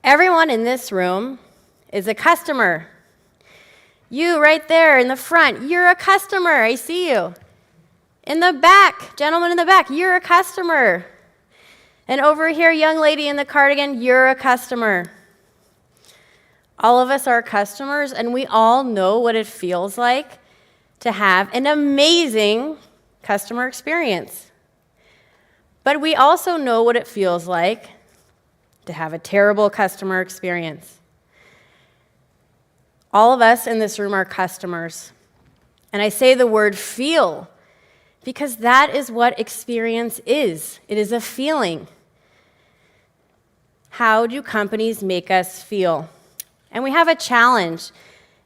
Everyone in this room is a customer. You right there in the front, you're a customer. I see you. In the back, gentleman in the back, you're a customer. And over here, young lady in the cardigan, you're a customer. All of us are customers, and we all know what it feels like to have an amazing customer experience. But we also know what it feels like to have a terrible customer experience. All of us in this room are customers. And I say the word feel because that is what experience is. It is a feeling. How do companies make us feel? And we have a challenge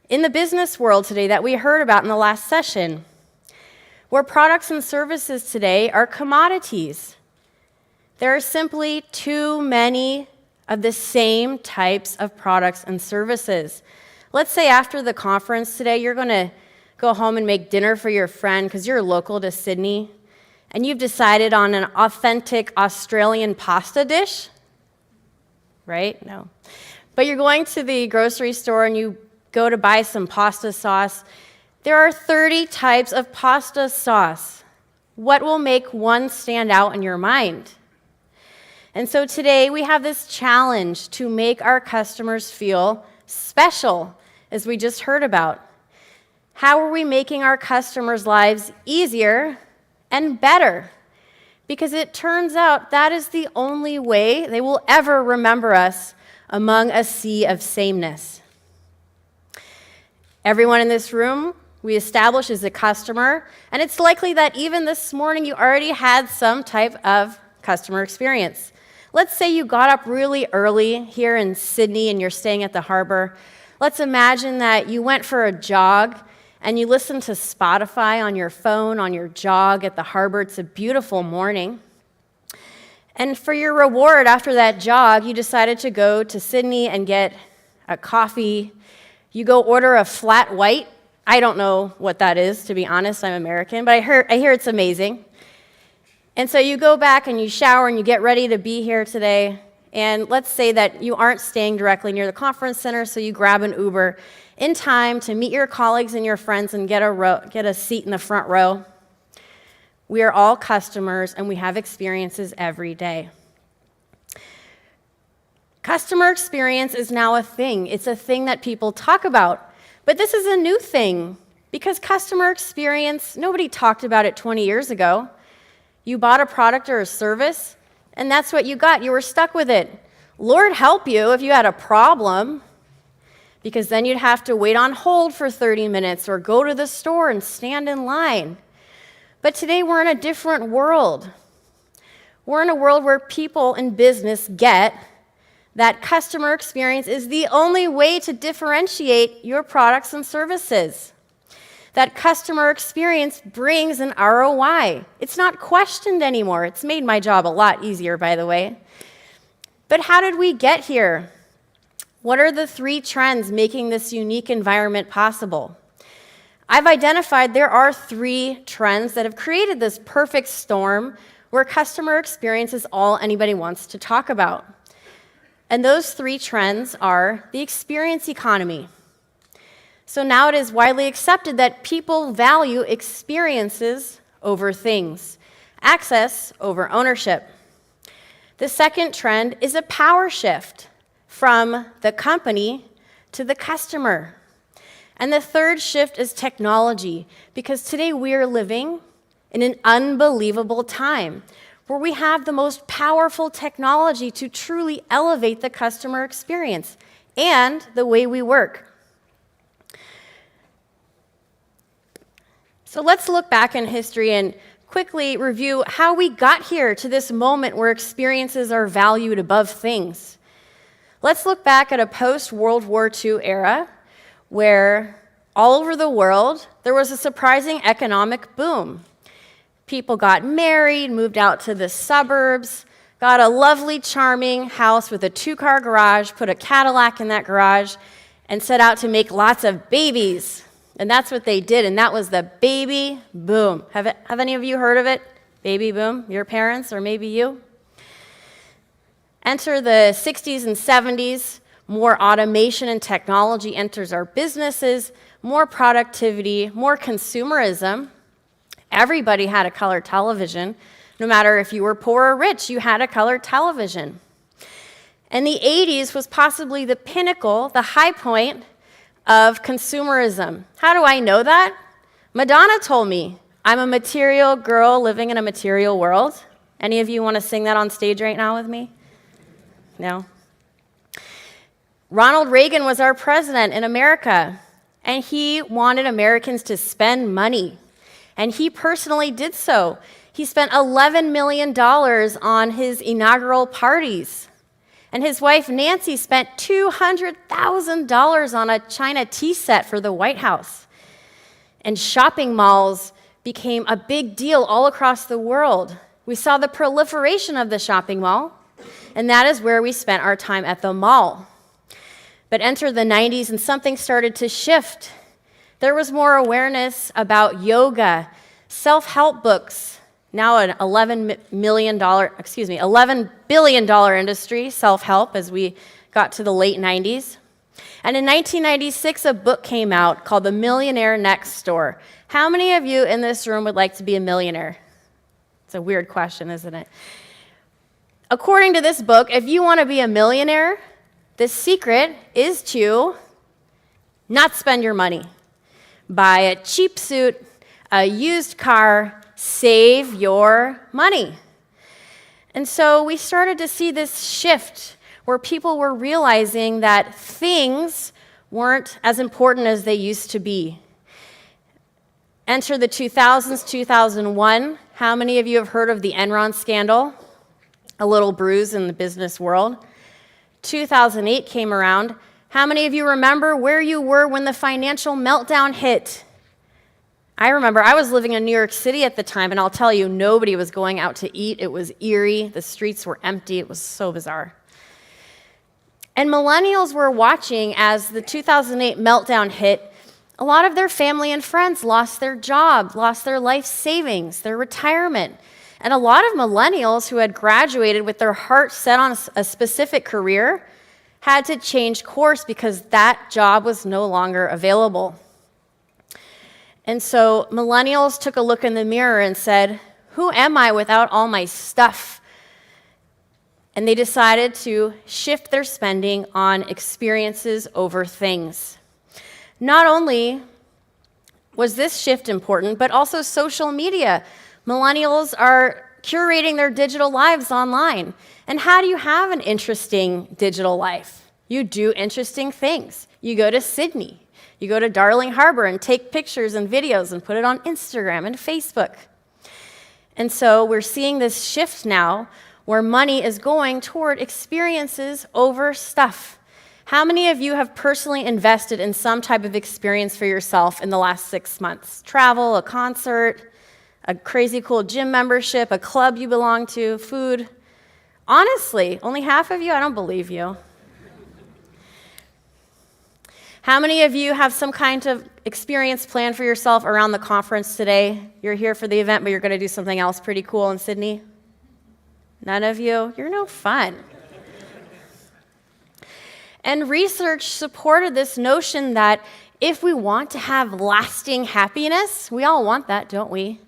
in the business world today that we heard about in the last session, where products and services today are commodities. There are simply too many of the same types of products and services. Let's say after the conference today, you're going to go home and make dinner for your friend because you're local to Sydney, and you've decided on an authentic Australian pasta dish, right? No. But you're going to the grocery store and you go to buy some pasta sauce. There are 30 types of pasta sauce. What will make one stand out in your mind? And so today we have this challenge to make our customers feel special, as we just heard about. How are we making our customers' lives easier and better? Because it turns out that is the only way they will ever remember us among a sea of sameness. Everyone in this room we establish is a customer, and it's likely that even this morning you already had some type of customer experience. Let's say you got up really early here in Sydney and you're staying at the harbor. Let's imagine that you went for a jog and you listened to Spotify on your phone on your jog at the harbor. It's a beautiful morning. And for your reward after that jog, you decided to go to Sydney and get a coffee. You go order a flat white. I don't know what that is, to be honest. I'm American, but I hear it's amazing. And so you go back and you shower and you get ready to be here today. And let's say that you aren't staying directly near the conference center, so you grab an Uber in time to meet your colleagues and your friends and get a seat in the front row. We are all customers, and we have experiences every day. Customer experience is now a thing. It's a thing that people talk about. But this is a new thing, because customer experience, nobody talked about it 20 years ago. You bought a product or a service, and that's what you got. You were stuck with it. Lord help you if you had a problem, because then you'd have to wait on hold for 30 minutes or go to the store and stand in line. But today we're in a different world. We're in a world where people in business get that customer experience is the only way to differentiate your products and services. That customer experience brings an ROI. It's not questioned anymore. It's made my job a lot easier, by the way. But how did we get here? What are the 3 trends making this unique environment possible? I've identified there are 3 trends that have created this perfect storm where customer experience is all anybody wants to talk about. And those 3 trends are the experience economy. So now it is widely accepted that people value experiences over things, access over ownership. The second trend is a power shift from the company to the customer. And the third shift is technology, because today we are living in an unbelievable time where we have the most powerful technology to truly elevate the customer experience and the way we work. So let's look back in history and quickly review how we got here to this moment where experiences are valued above things. Let's look back at a post-World War II era where all over the world there was a surprising economic boom. People got married, moved out to the suburbs, got a lovely, charming house with a 2-car garage, put a Cadillac in that garage, and set out to make lots of babies. And that's what they did, and that was the baby boom. Have any of you heard of it? Baby boom? Your parents, or maybe you? Enter the 60s and 70s, more automation and technology enters our businesses, more productivity, more consumerism. Everybody had a color television. No matter if you were poor or rich, you had a color television. And the 80s was possibly the pinnacle, the high point of consumerism. How do I know that? Madonna told me, I'm a material girl living in a material world. Any of you want to sing that on stage right now with me? No? Ronald Reagan was our president in America, and he wanted Americans to spend money, and he personally did so. He spent $11 million on his inaugural parties, and his wife Nancy spent $200,000 on a China tea set for the White House. And shopping malls became a big deal all across the world. We saw the proliferation of the shopping mall, and that is where we spent our time at the mall. But enter the 90s and something started to shift. There was more awareness about yoga, self-help books, now an $11 billion industry, self-help, as we got to the late 90s. And in 1996, a book came out called The Millionaire Next Door. How many of you in this room would like to be a millionaire? It's a weird question, isn't it? According to this book, if you want to be a millionaire, the secret is to not spend your money. Buy a cheap suit, a used car, save your money. And so we started to see this shift where people were realizing that things weren't as important as they used to be. Enter the 2000s, 2001. How many of you have heard of the Enron scandal? A little bruise in the business world. 2008 came around. How many of you remember where you were when the financial meltdown hit? I remember I was living in New York City at the time, and I'll tell you, nobody was going out to eat. It was eerie. The streets were empty. It was so bizarre. And millennials were watching as the 2008 meltdown hit. A lot of their family and friends lost their job, lost their life savings, their retirement. And a lot of millennials who had graduated with their heart set on a specific career had to change course because that job was no longer available. And so millennials took a look in the mirror and said, who am I without all my stuff? And they decided to shift their spending on experiences over things. Not only was this shift important, but also social media. Millennials are curating their digital lives online. And how do you have an interesting digital life? You do interesting things. You go to Sydney. You go to Darling Harbour and take pictures and videos and put it on Instagram and Facebook. And so we're seeing this shift now where money is going toward experiences over stuff. How many of you have personally invested in some type of experience for yourself in the last 6 months? Travel, a concert, a crazy cool gym membership, a club you belong to, food? Honestly, only half of you? I don't believe you. How many of you have some kind of experience planned for yourself around the conference today? You're here for the event, but you're going to do something else pretty cool in Sydney? None of you? You're no fun. And research supported this notion that if we want to have lasting happiness, we all want that, don't we?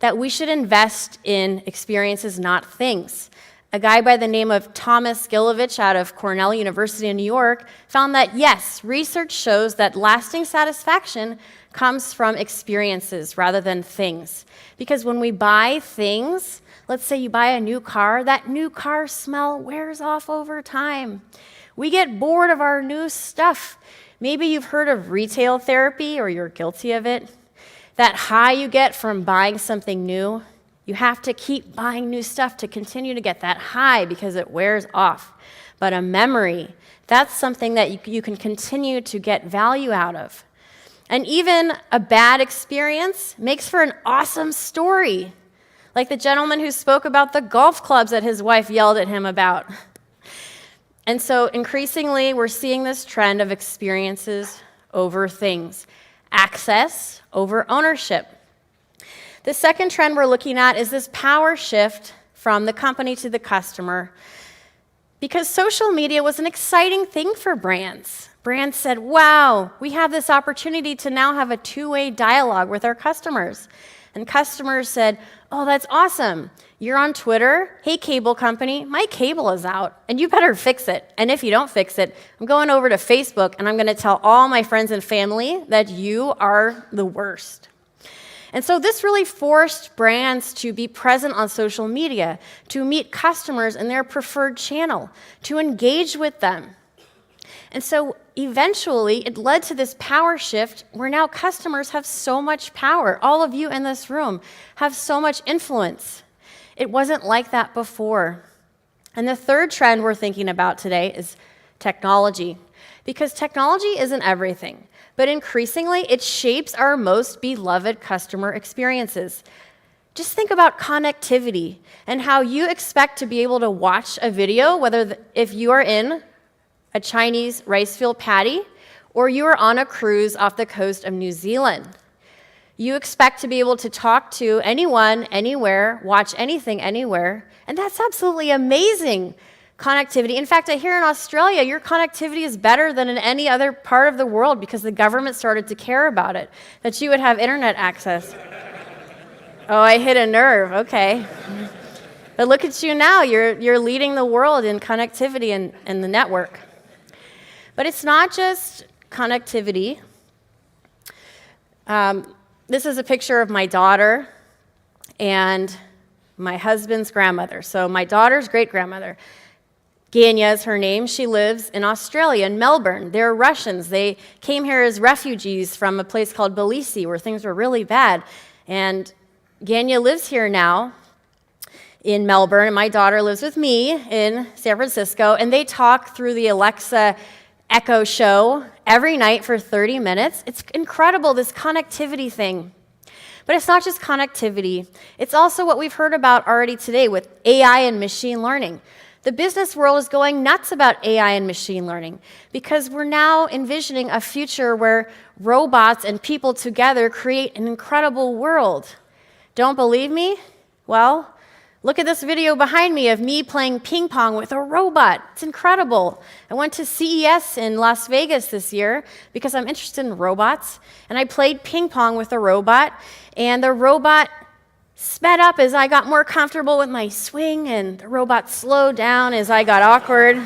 That we should invest in experiences, not things. A guy by the name of Thomas Gilovich out of Cornell University in New York found that, yes, research shows that lasting satisfaction comes from experiences rather than things. Because when we buy things, let's say you buy a new car, that new car smell wears off over time. We get bored of our new stuff. Maybe you've heard of retail therapy or you're guilty of it. That high you get from buying something new, you have to keep buying new stuff to continue to get that high because it wears off. But a memory, that's something that you can continue to get value out of. And even a bad experience makes for an awesome story, like the gentleman who spoke about the golf clubs that his wife yelled at him about. And so increasingly, we're seeing this trend of experiences over things, access over ownership. The second trend we're looking at is this power shift from the company to the customer. because social media was an exciting thing for brands. Brands said, wow, we have this opportunity to now have a two-way dialogue with our customers. And customers said, oh, that's awesome. You're on Twitter. Hey, cable company, my cable is out, and you better fix it. And if you don't fix it, I'm going over to Facebook, and I'm going to tell all my friends and family that you are the worst. And so this really forced brands to be present on social media, to meet customers in their preferred channel, to engage with them. And so eventually, it led to this power shift where now customers have so much power. All of you in this room have so much influence. It wasn't like that before. And the third trend we're thinking about today is technology. Because technology isn't everything, but increasingly, it shapes our most beloved customer experiences. Just think about connectivity and how you expect to be able to watch a video, if you are in a Chinese rice field paddy, or you are on a cruise off the coast of New Zealand. You expect to be able to talk to anyone, anywhere, watch anything, anywhere, and that's absolutely amazing connectivity. In fact, I hear in Australia, your connectivity is better than in any other part of the world because the government started to care about it, that you would have internet access. Oh, I hit a nerve, okay. But look at you now, you're leading the world in connectivity and the network. But it's not just connectivity. This is a picture of my daughter and my husband's grandmother. So my daughter's great-grandmother, Ganya is her name. She lives in Australia, in Melbourne. They're Russians. They came here as refugees from a place called Tbilisi, where things were really bad. And Ganya lives here now in Melbourne, and my daughter lives with me in San Francisco, and they talk through the Alexa Echo show every night for 30 minutes. It's incredible, this connectivity thing. But it's not just connectivity. It's also what we've heard about already today with AI and machine learning. The business world is going nuts about AI and machine learning because we're now envisioning a future where robots and people together create an incredible world. Don't believe me? Well, look at this video behind me of me playing ping pong with a robot. It's incredible. I went to CES in Las Vegas this year because I'm interested in robots, and I played ping pong with a robot, and the robot sped up as I got more comfortable with my swing, and the robot slowed down as I got awkward.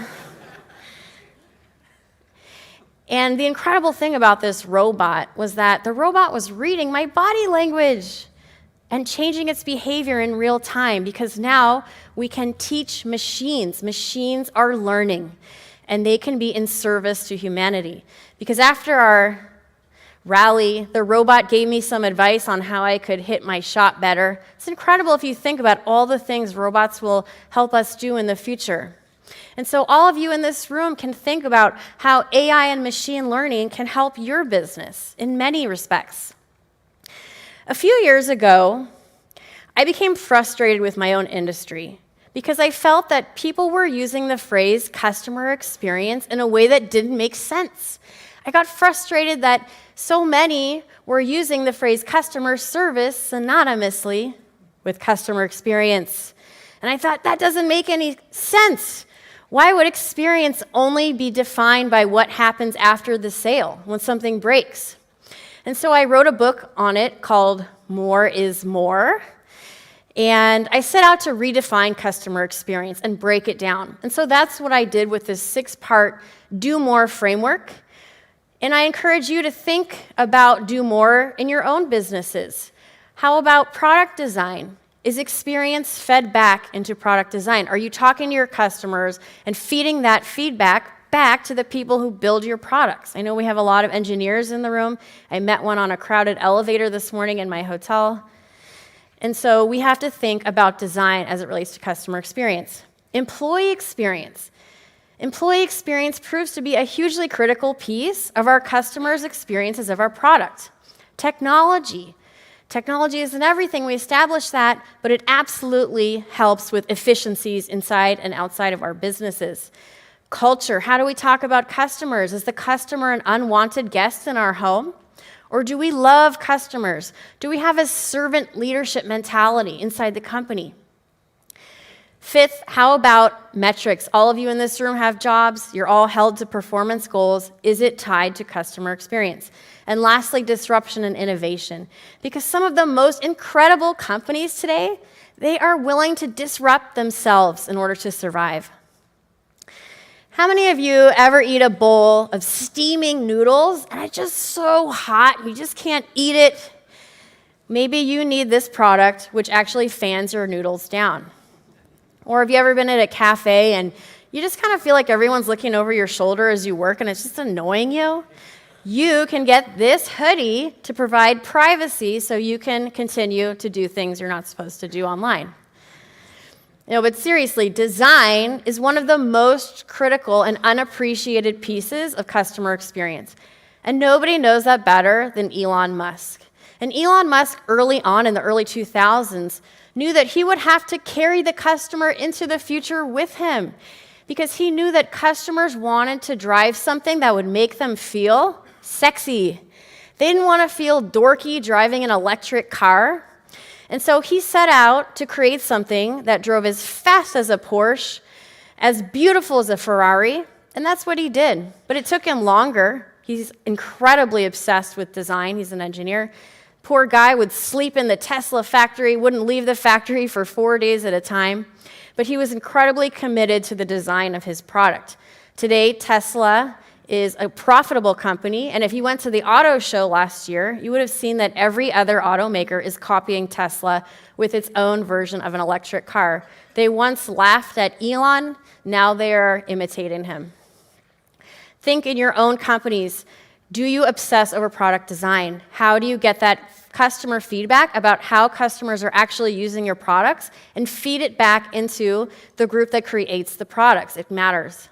And the incredible thing about this robot was that the robot was reading my body language and changing its behavior in real time, because now we can teach machines. Machines are learning, and they can be in service to humanity. Because after our rally, the robot gave me some advice on how I could hit my shot better. It's incredible if you think about all the things robots will help us do in the future. And so all of you in this room can think about how AI and machine learning can help your business in many respects. A few years ago, I became frustrated with my own industry because I felt that people were using the phrase customer experience in a way that didn't make sense. I got frustrated that so many were using the phrase customer service synonymously with customer experience. And I thought, that doesn't make any sense. Why would experience only be defined by what happens after the sale, when something breaks? And so I wrote a book on it called More is More. And I set out to redefine customer experience and break it down. And so that's what I did with this 6-part Do More framework. And I encourage you to think about do more in your own businesses. How about product design? Is experience fed back into product design? Are you talking to your customers and feeding that feedback back to the people who build your products? I know we have a lot of engineers in the room. I met one on a crowded elevator this morning in my hotel. And so we have to think about design as it relates to customer experience. Employee experience. Employee experience proves to be a hugely critical piece of our customers' experiences of our product. Technology. Technology isn't everything, we established that, but it absolutely helps with efficiencies inside and outside of our businesses. Culture. How do we talk about customers? Is the customer an unwanted guest in our home? Or do we love customers? Do we have a servant leadership mentality inside the company? Fifth, how about metrics? All of you in this room have jobs. You're all held to performance goals. Is it tied to customer experience? And lastly, disruption and innovation. Because some of the most incredible companies today, they are willing to disrupt themselves in order to survive. How many of you ever eat a bowl of steaming noodles and it's just so hot, you just can't eat it? Maybe you need this product, which actually fans your noodles down. Or have you ever been at a cafe and you just kind of feel like everyone's looking over your shoulder as you work and it's just annoying you? You can get this hoodie to provide privacy so you can continue to do things you're not supposed to do online. But seriously, design is one of the most critical and unappreciated pieces of customer experience. And nobody knows that better than Elon Musk. And Elon Musk, early on in the early 2000s, knew that he would have to carry the customer into the future with him because he knew that customers wanted to drive something that would make them feel sexy. They didn't want to feel dorky driving an electric car. And so he set out to create something that drove as fast as a Porsche, as beautiful as a Ferrari, and that's what he did. But it took him longer. He's incredibly obsessed with design. He's an engineer. Poor guy would sleep in the Tesla factory, wouldn't leave the factory for 4 days at a time. But he was incredibly committed to the design of his product. Today, Tesla is a profitable company, and if you went to the auto show last year, you would have seen that every other automaker is copying Tesla with its own version of an electric car. They once laughed at Elon, now they are imitating him. Think in your own companies, do you obsess over product design? How do you get that customer feedback about how customers are actually using your products and feed it back into the group that creates the products? It matters.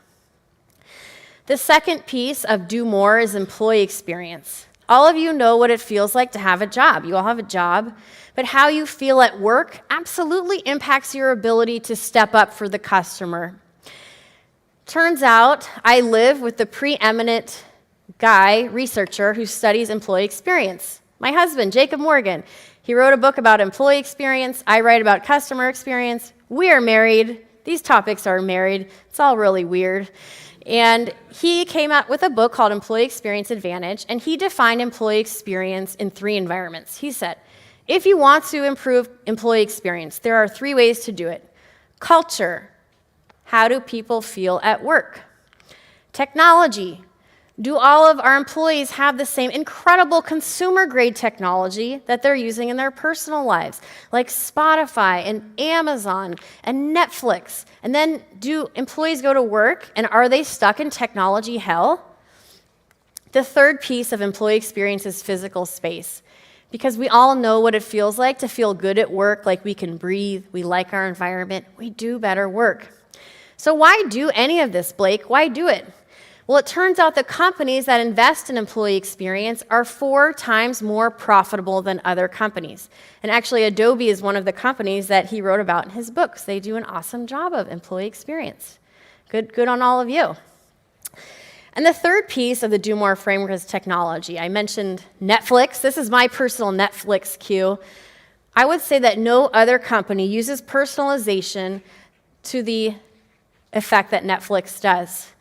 The second piece of do more is employee experience. All of you know what it feels like to have a job. You all have a job, but how you feel at work absolutely impacts your ability to step up for the customer. Turns out I live with the preeminent researcher who studies employee experience. My husband, Jacob Morgan. He wrote a book about employee experience. I write about customer experience. We are married. These topics are married. It's all really weird. And he came out with a book called Employee Experience Advantage, and he defined employee experience in 3 environments. He said, if you want to improve employee experience, there are 3 ways to do it. Culture, how do people feel at work? Technology, do all of our employees have the same incredible consumer-grade technology that they're using in their personal lives, like Spotify and Amazon and Netflix? And then do employees go to work, and are they stuck in technology hell? The third piece of employee experience is physical space, because we all know what it feels like to feel good at work, like we can breathe, we like our environment, we do better work. So why do any of this, Blake? Why do it? Well, it turns out that companies that invest in employee experience are 4 times more profitable than other companies. And actually, Adobe is one of the companies that he wrote about in his books. They do an awesome job of employee experience. Good on all of you. And the third piece of the Do More framework is technology. I mentioned Netflix. This is my personal Netflix cue. I would say that no other company uses personalization to the effect that Netflix does.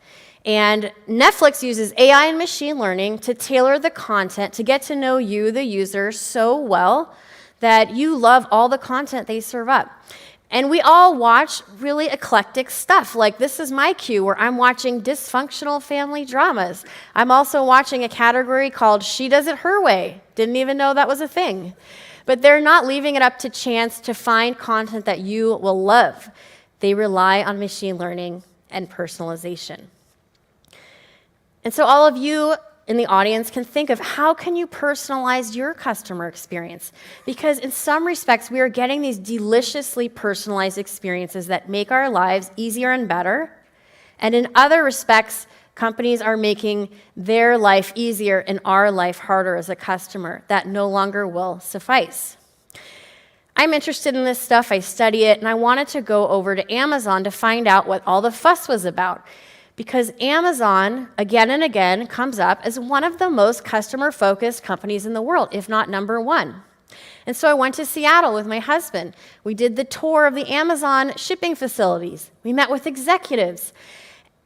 And Netflix uses AI and machine learning to tailor the content to get to know you, the user, so well that you love all the content they serve up. And we all watch really eclectic stuff. Like this is my cue where I'm watching dysfunctional family dramas. I'm also watching a category called She Does It Her Way. Didn't even know that was a thing. But they're not leaving it up to chance to find content that you will love. They rely on machine learning and personalization. And so all of you in the audience can think of how can you personalize your customer experience? Because in some respects, we are getting these deliciously personalized experiences that make our lives easier and better. And in other respects, companies are making their life easier and our life harder as a customer. That no longer will suffice. I'm interested in this stuff, I study it, and I wanted to go over to Amazon to find out what all the fuss was about. Because Amazon, again and again, comes up as one of the most customer-focused companies in the world, if not number 1. And so I went to Seattle with my husband. We did the tour of the Amazon shipping facilities. We met with executives.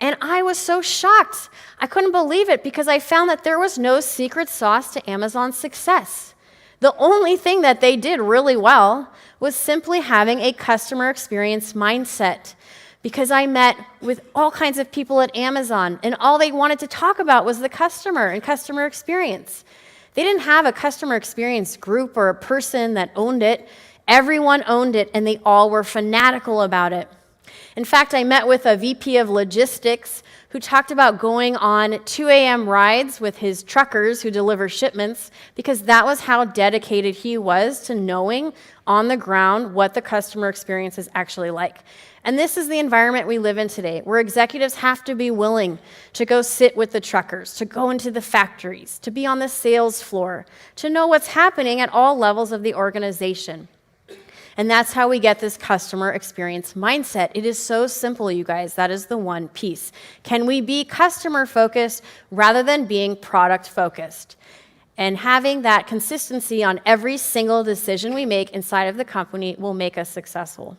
And I was so shocked. I couldn't believe it because I found that there was no secret sauce to Amazon's success. The only thing that they did really well was simply having a customer experience mindset. Because I met with all kinds of people at Amazon, and all they wanted to talk about was the customer and customer experience. They didn't have a customer experience group or a person that owned it. Everyone owned it, and they all were fanatical about it. In fact, I met with a VP of logistics who talked about going on 2 a.m. rides with his truckers who deliver shipments because that was how dedicated he was to knowing on the ground what the customer experience is actually like. And this is the environment we live in today, where executives have to be willing to go sit with the truckers, to go into the factories, to be on the sales floor, to know what's happening at all levels of the organization. And that's how we get this customer experience mindset. It is so simple, you guys. That is the one piece. Can we be customer-focused rather than being product-focused? And having that consistency on every single decision we make inside of the company will make us successful.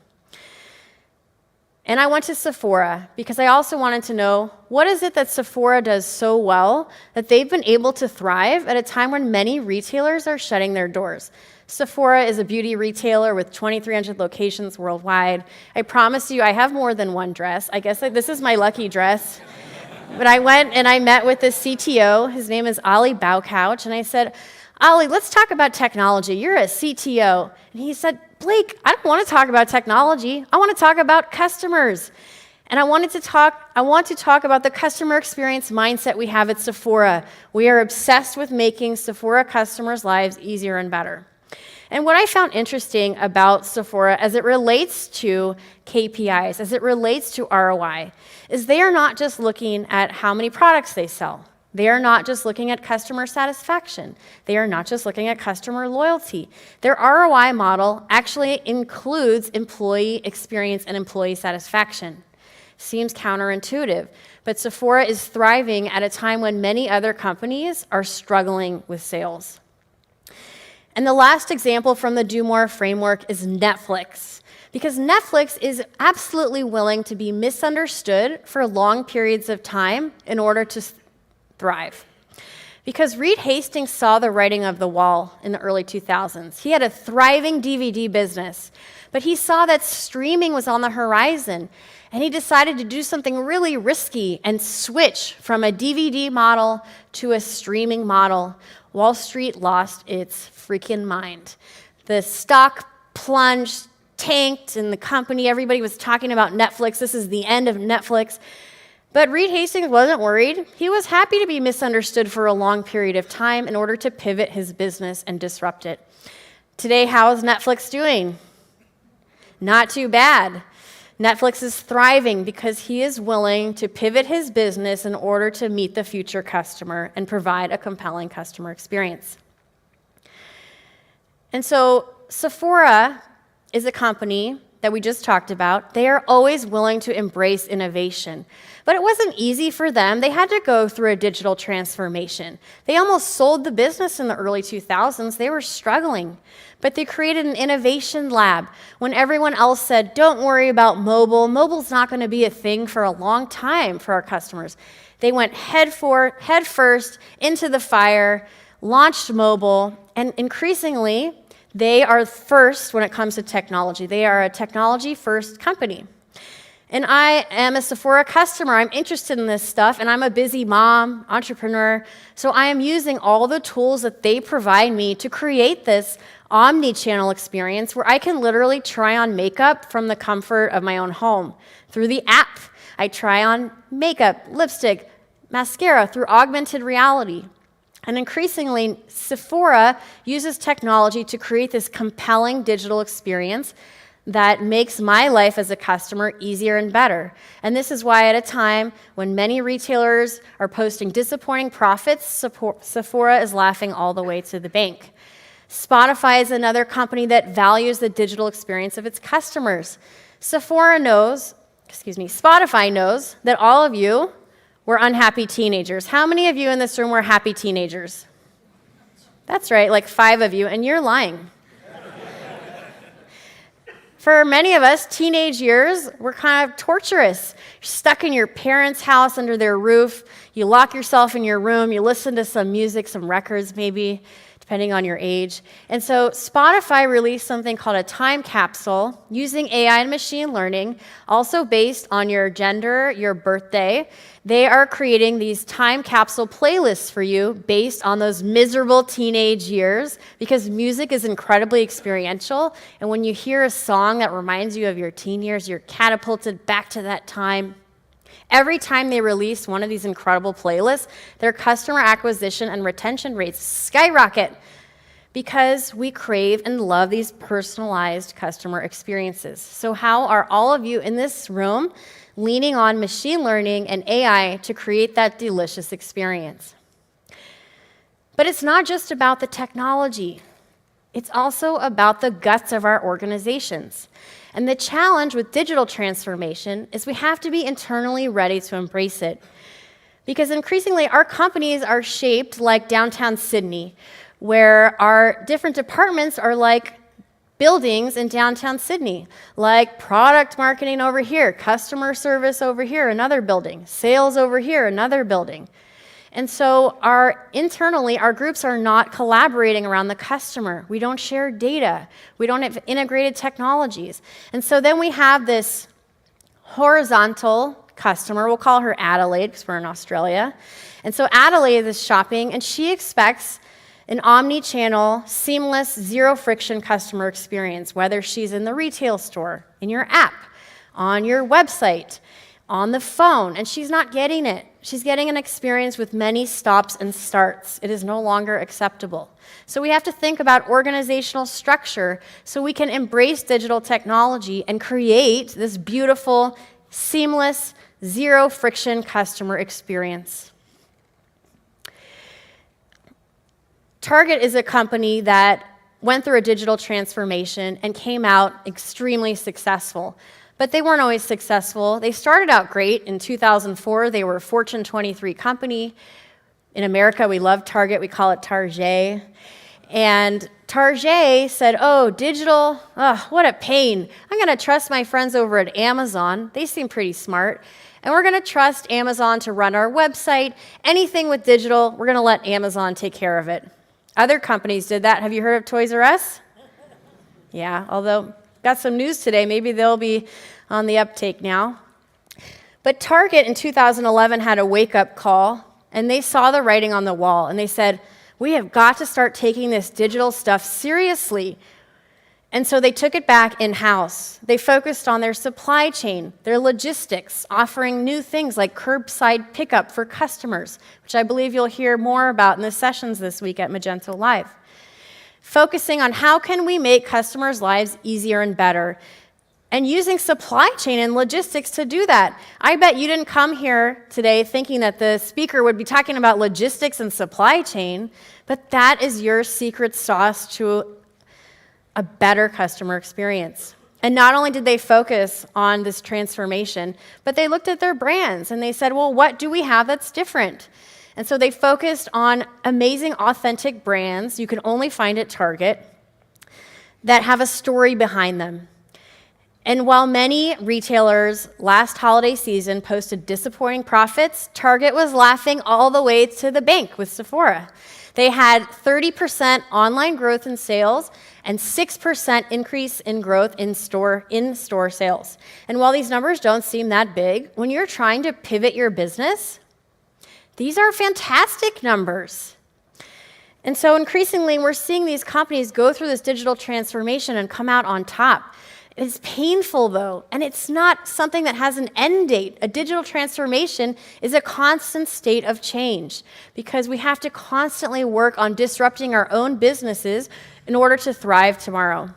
And I went to Sephora because I also wanted to know, what is it that Sephora does so well that they've been able to thrive at a time when many retailers are shutting their doors? Sephora is a beauty retailer with 2,300 locations worldwide. I promise you, I have more than one dress. I guess this is my lucky dress. But I went and I met with the CTO. His name is Ali Baucouch. And I said, Ali, let's talk about technology. You're a CTO. And he said, Blake, I don't want to talk about technology. I want to talk about customers. And I want to talk about the customer experience mindset we have at Sephora. We are obsessed with making Sephora customers' lives easier and better. And what I found interesting about Sephora as it relates to KPIs, as it relates to ROI, is they are not just looking at how many products they sell. They are not just looking at customer satisfaction. They are not just looking at customer loyalty. Their ROI model actually includes employee experience and employee satisfaction. Seems counterintuitive, but Sephora is thriving at a time when many other companies are struggling with sales. And the last example from the Do More framework is Netflix, because Netflix is absolutely willing to be misunderstood for long periods of time in order to thrive. Because Reed Hastings saw the writing of the wall in the early 2000s. He had a thriving DVD business, but he saw that streaming was on the horizon, and he decided to do something really risky and switch from a DVD model to a streaming model. Wall Street lost its freaking mind. The stock plunged, tanked, and the company, everybody was talking about Netflix. This is the end of Netflix. But Reed Hastings wasn't worried. He was happy to be misunderstood for a long period of time in order to pivot his business and disrupt it. Today, how is Netflix doing? Not too bad. Netflix is thriving because he is willing to pivot his business in order to meet the future customer and provide a compelling customer experience. And so Sephora is a company that we just talked about. They are always willing to embrace innovation. But it wasn't easy for them. They had to go through a digital transformation. They almost sold the business in the early 2000s. They were struggling. But they created an innovation lab when everyone else said, don't worry about mobile. Mobile's not going to be a thing for a long time for our customers. They went head first into the fire, launched mobile, and increasingly, they are first when it comes to technology. They are a technology-first company. And I am a Sephora customer. I'm interested in this stuff, and I'm a busy mom, entrepreneur, so I am using all the tools that they provide me to create this omni-channel experience where I can literally try on makeup from the comfort of my own home. Through the app, I try on makeup, lipstick, mascara through augmented reality. And increasingly, Sephora uses technology to create this compelling digital experience that makes my life as a customer easier and better. And this is why at a time when many retailers are posting disappointing profits, Sephora is laughing all the way to the bank. Spotify is another company that values the digital experience of its customers. Spotify knows that all of you were unhappy teenagers. How many of you in this room were happy teenagers? That's right, like 5 of you, and you're lying. For many of us, teenage years were kind of torturous. You're stuck in your parents' house under their roof. You lock yourself in your room. You listen to some music, some records maybe, depending on your age. And so Spotify released something called a time capsule using AI and machine learning, also based on your gender, your birthday. They are creating these time capsule playlists for you based on those miserable teenage years, because music is incredibly experiential. And when you hear a song that reminds you of your teen years, you're catapulted back to that time. Every time they release one of these incredible playlists, their customer acquisition and retention rates skyrocket because we crave and love these personalized customer experiences. So how are all of you in this room leaning on machine learning and AI to create that delicious experience? But it's not just about the technology. It's also about the guts of our organizations. And the challenge with digital transformation is we have to be internally ready to embrace it. Because increasingly, our companies are shaped like downtown Sydney, where our different departments are like buildings in downtown Sydney, like product marketing over here, customer service over here, another building, sales over here, another building. And so internally, our groups are not collaborating around the customer. We don't share data. We don't have integrated technologies. And so then we have this horizontal customer. We'll call her Adelaide because we're in Australia. And so Adelaide is shopping, and she expects an omni-channel, seamless, zero-friction customer experience, whether she's in the retail store, in your app, on your website, on the phone, and she's not getting it. She's getting an experience with many stops and starts. It is no longer acceptable. So we have to think about organizational structure so we can embrace digital technology and create this beautiful, seamless, zero-friction customer experience. Target is a company that went through a digital transformation and came out extremely successful. But they weren't always successful. They started out great. In 2004, they were a Fortune 23 company. In America, we love Target. We call it Target. And Target said, oh, digital, what a pain. I'm going to trust my friends over at Amazon. They seem pretty smart. And we're going to trust Amazon to run our website. Anything with digital, we're going to let Amazon take care of it. Other companies did that. Have you heard of Toys R Us? Yeah, although got some news today. Maybe they'll be on the uptake now. But Target in 2011 had a wake-up call, and they saw the writing on the wall, and they said, we have got to start taking this digital stuff seriously. And so they took it back in-house. They focused on their supply chain, their logistics, offering new things like curbside pickup for customers, which I believe you'll hear more about in the sessions this week at MagentoLive. Focusing on how can we make customers' lives easier and better, and using supply chain and logistics to do that. I bet you didn't come here today thinking that the speaker would be talking about logistics and supply chain, but that is your secret sauce to a better customer experience. And not only did they focus on this transformation, but they looked at their brands and they said, well, what do we have that's different? And so they focused on amazing, authentic brands you can only find at Target that have a story behind them. And while many retailers last holiday season posted disappointing profits, Target was laughing all the way to the bank with Sephora. They had 30% online growth in sales and 6% increase in growth in store sales. And while these numbers don't seem that big, when you're trying to pivot your business, these are fantastic numbers. And so increasingly, we're seeing these companies go through this digital transformation and come out on top. It's painful, though, and it's not something that has an end date. A digital transformation is a constant state of change because we have to constantly work on disrupting our own businesses in order to thrive tomorrow.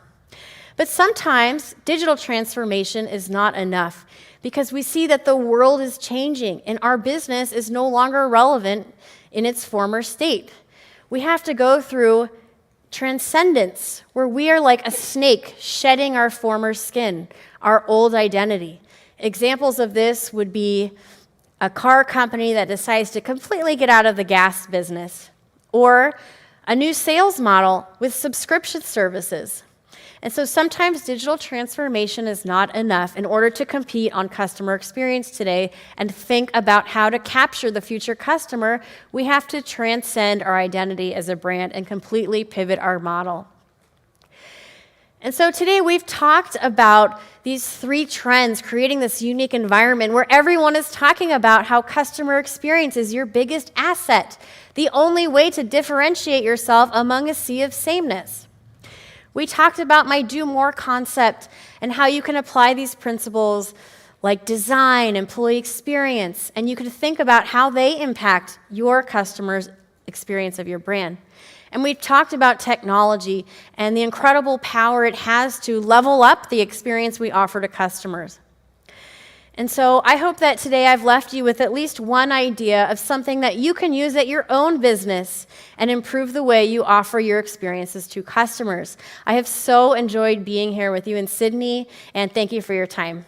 But sometimes digital transformation is not enough because we see that the world is changing and our business is no longer relevant in its former state. We have to go through Transcendence, where we are like a snake shedding our former skin, our old identity. Examples of this would be a car company that decides to completely get out of the gas business, or a new sales model with subscription services. And so sometimes digital transformation is not enough. In order to compete on customer experience today and think about how to capture the future customer, we have to transcend our identity as a brand and completely pivot our model. And so today we've talked about these 3 trends, creating this unique environment where everyone is talking about how customer experience is your biggest asset, the only way to differentiate yourself among a sea of sameness. We talked about my do more concept and how you can apply these principles like design, employee experience, and you can think about how they impact your customers' experience of your brand. And we've talked about technology and the incredible power it has to level up the experience we offer to customers. And so I hope that today I've left you with at least one idea of something that you can use at your own business and improve the way you offer your experiences to customers. I have so enjoyed being here with you in Sydney, and thank you for your time.